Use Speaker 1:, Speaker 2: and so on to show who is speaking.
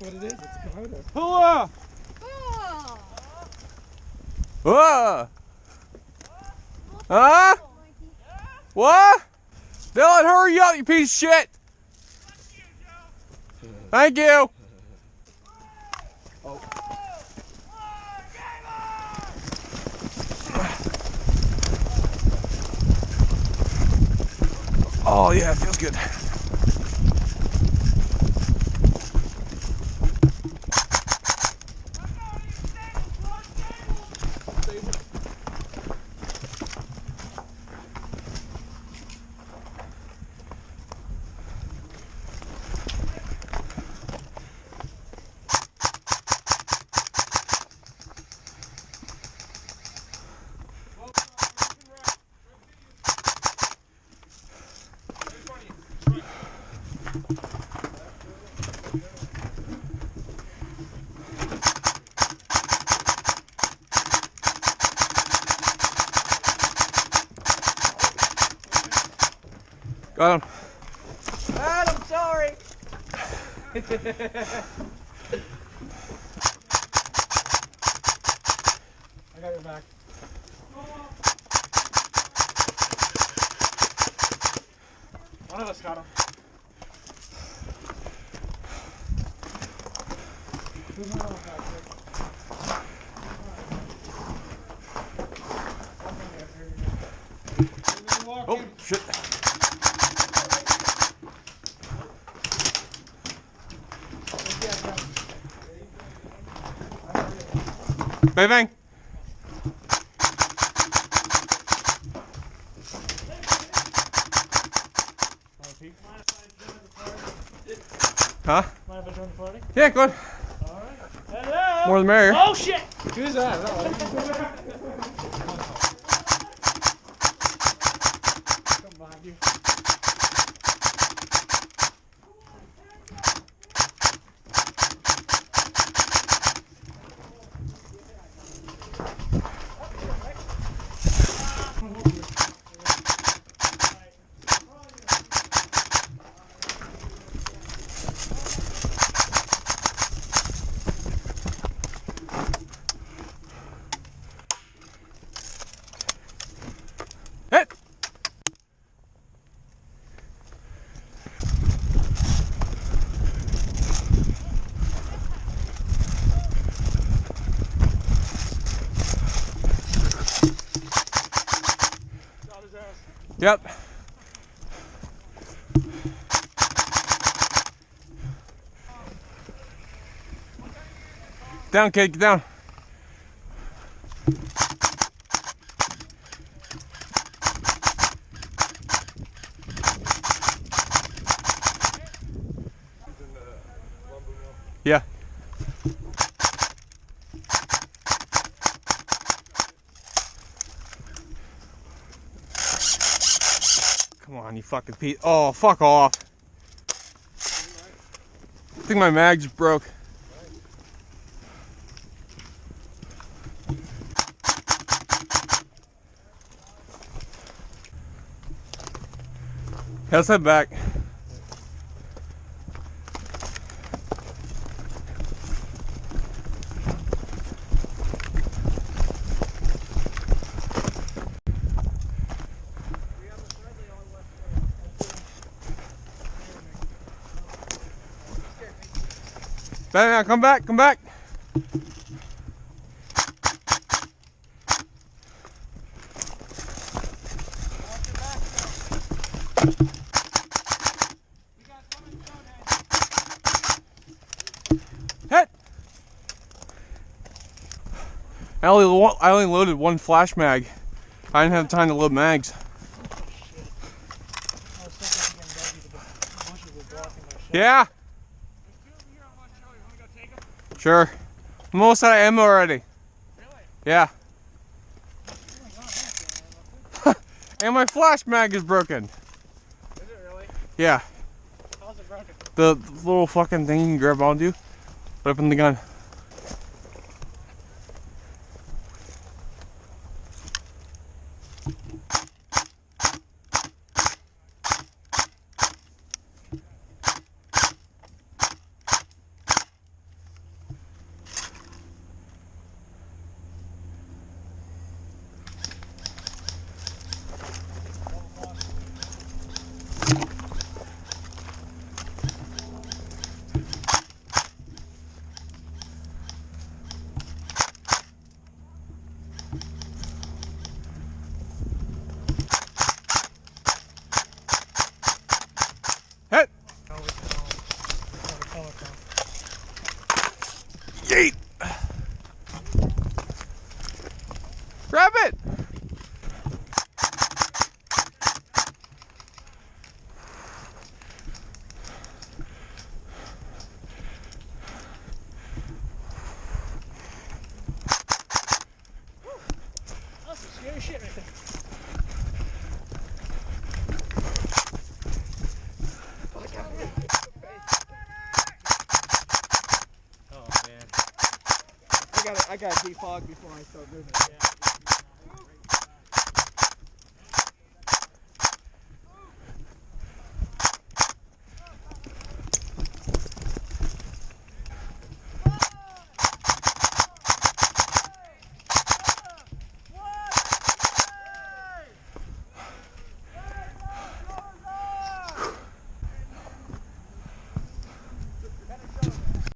Speaker 1: What it is, it's a coyote.
Speaker 2: Hula!
Speaker 3: Whoa! Huh? What? Dylan, hurry up, you piece of shit! Thank you!
Speaker 1: Oh.
Speaker 3: Oh yeah, it feels good. Got him.
Speaker 2: Dad, I'm sorry.
Speaker 1: I got your back. One of us got him. Who's one of us back here?
Speaker 3: Oh, shit. Bang, bang. Huh?
Speaker 1: Mind if I join the party?
Speaker 3: Yeah, go ahead.
Speaker 1: Alright. Hello!
Speaker 3: More the merrier.
Speaker 1: Oh shit! Who's that? Come behind you.
Speaker 3: Hit!
Speaker 1: Got his ass.
Speaker 3: Yep. Down, kid, get down. Yeah. Come on, you fucking piece. Oh, fuck off. I think my mag's broke. Yeah, let's head back. Bang, come back, come back. Hit. I only loaded one flash mag. I didn't have time to load mags. Yeah. Sure. I'm almost out of ammo already.
Speaker 1: Really?
Speaker 3: Yeah. And my flash mag is broken.
Speaker 1: Is it really?
Speaker 3: Yeah.
Speaker 1: How's it broken?
Speaker 3: The little fucking thing you can grab onto. Open the gun. Yeet! Grab it!
Speaker 1: That's some scary shit right there.
Speaker 2: Oh man. I gotta defog before I start moving.
Speaker 1: Yeah.